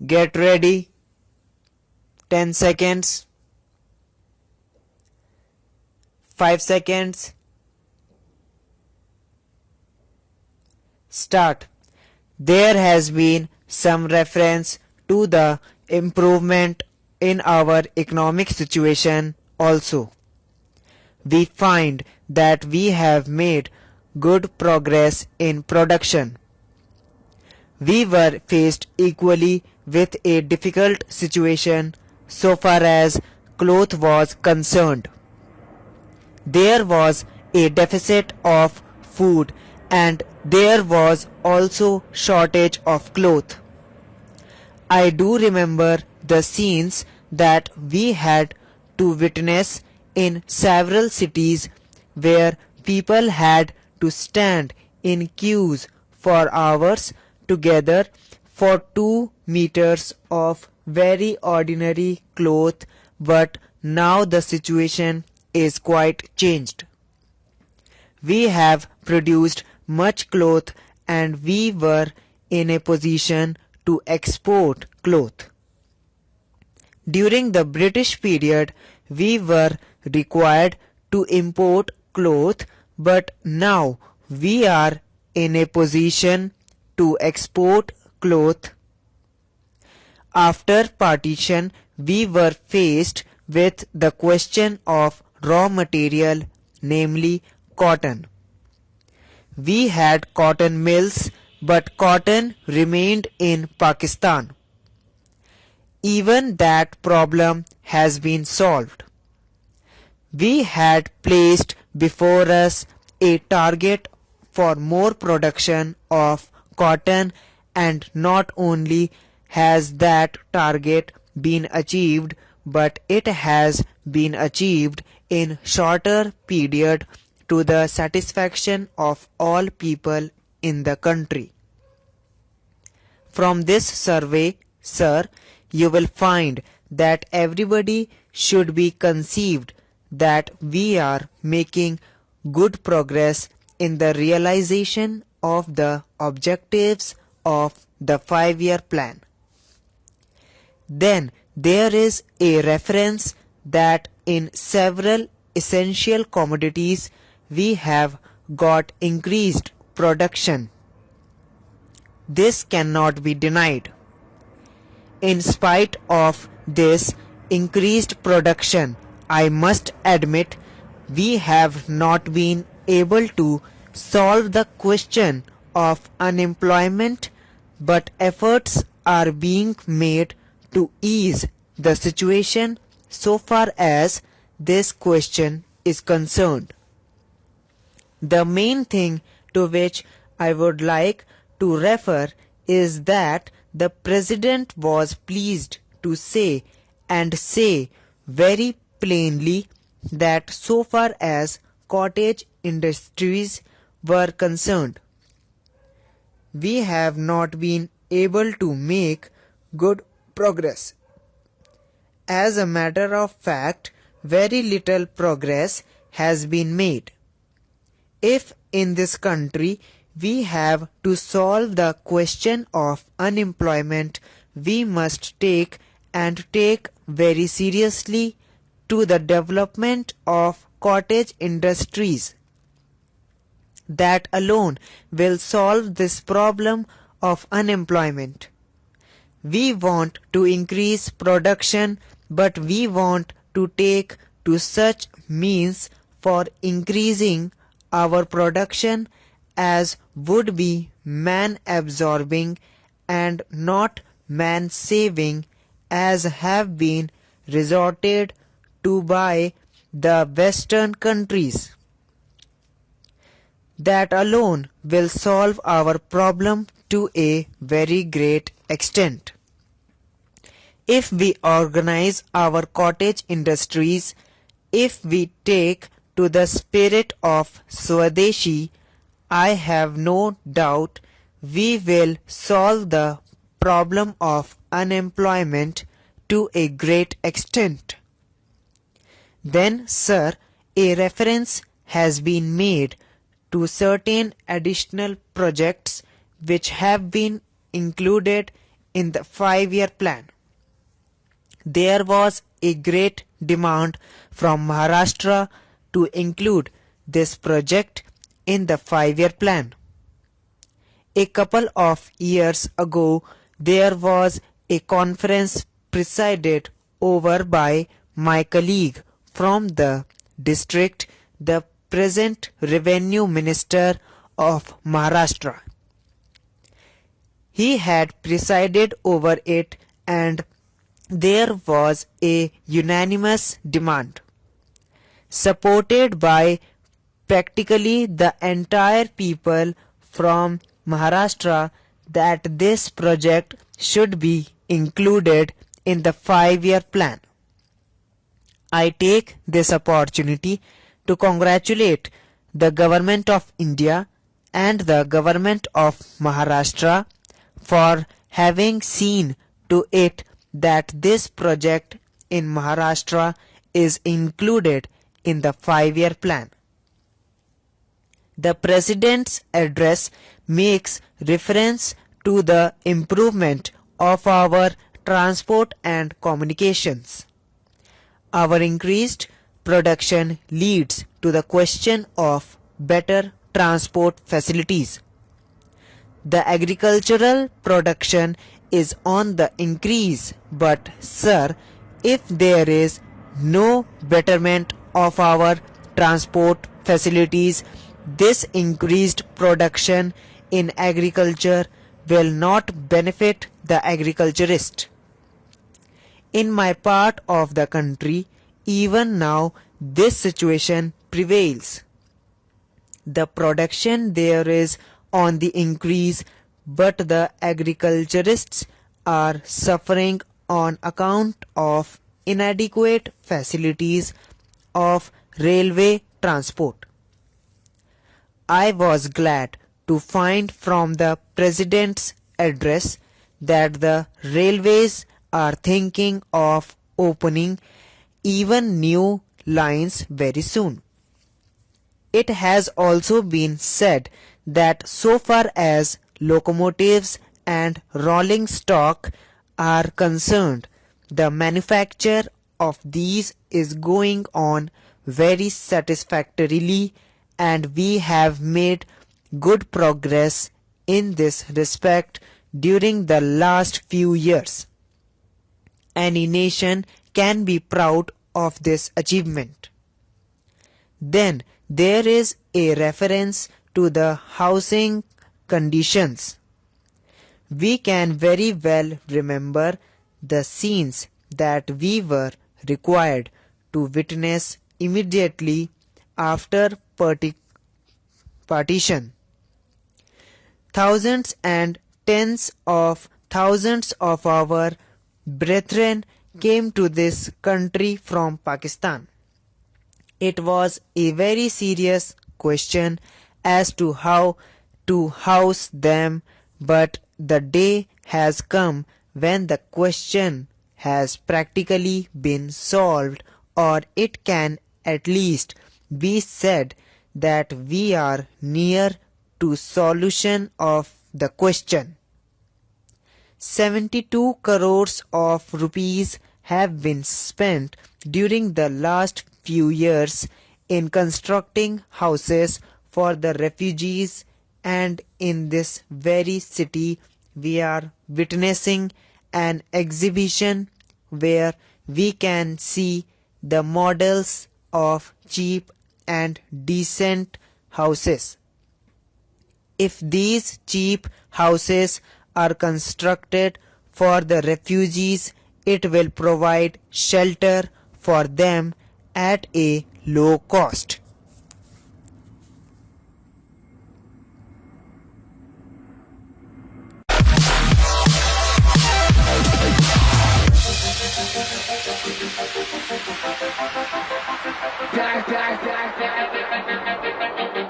Get ready. 10 seconds. 5 seconds. Start. There has been some reference to the improvement in our economic situation also. We find that we have made good progress in production. We were faced equally with a difficult situation so far as cloth was concerned. There was a deficit of food and there was also shortage of cloth. I do remember the scenes that we had to witness in several cities where people had to stand in queues for hours together for 2 meters of very ordinary cloth, but now the situation is quite changed. We have produced much cloth and we were in a position to export cloth. During the British period, we were required to import cloth, but now we are in a position to export cloth. After partition, we were faced with the question of raw material, namely cotton. We had cotton mills, but cotton remained in Pakistan. Even that problem has been solved. We had placed before us a target for more production of cotton, and not only has that target been achieved, but it has been achieved in shorter period to the satisfaction of all people in the country. From this survey, sir, you will find that everybody should be conceived that we are making good progress in the realization of the objectives of the 5-year plan. Then there is a reference that in several essential commodities we have got increased production. This cannot be denied. In spite of this increased production, I must admit we have not been able to solve the question of unemployment, but efforts are being made to ease the situation so far as this question is concerned. The main thing to which I would like to refer is that the President was pleased to say very plainly that so far as cottage industries were concerned, we have not been able to make good progress. As a matter of fact, very little progress has been made. If in this country we have to solve the question of unemployment, we must take very seriously to the development of cottage industries. That alone will solve this problem of unemployment. We want to increase production, but we want to take to such means for increasing our production as would be man-absorbing and not man-saving, as have been resorted to by the Western countries. That alone will solve our problem to a very great extent. If we organize our cottage industries, if we take to the spirit of Swadeshi, I have no doubt we will solve the problem of unemployment to a great extent. Then, sir, a reference has been made to certain additional projects which have been included in the 5-year plan. There was a great demand from Maharashtra to include this project in the 5-year plan. A couple of years ago, there was a conference presided over by my colleague from the district, the present Revenue Minister of Maharashtra. He had presided over it, and there was a unanimous demand, supported by practically the entire people from Maharashtra, that this project should be included in the 5-year plan. I take this opportunity to congratulate the Government of India and the Government of Maharashtra for having seen to it that this project in Maharashtra is included in the 5-year plan. The President's address makes reference to the improvement of our transport and communications. Our increased production leads to the question of better transport facilities. The agricultural production is on the increase, but sir, if there is no betterment of our transport facilities, this increased production in agriculture will not benefit the agriculturist. In my part of the country, even now this situation prevails. The production there is on the increase, but the agriculturists are suffering on account of inadequate facilities of railway transport. I was glad to find from the President's address that the railways are thinking of opening even new lines very soon. It has also been said that so far as locomotives and rolling stock are concerned, the manufacture of these is going on very satisfactorily, and we have made good progress in this respect during the last few years. Any nation can be proud of this achievement. Then there is a reference to the housing conditions. We can very well remember the scenes that we were required to witness immediately after partition. Thousands and tens of thousands of our brethren came to this country from Pakistan. It was a very serious question as to how to house them, but the day has come when the question has practically been solved, or it can at least be said that we are near to solution of the question. 72 crores of rupees have been spent during the last few years in constructing houses for the refugees, and in this very city we are witnessing an exhibition where we can see the models of cheap and decent houses. If these cheap houses are constructed for the refugees, it will provide shelter for them at a low cost.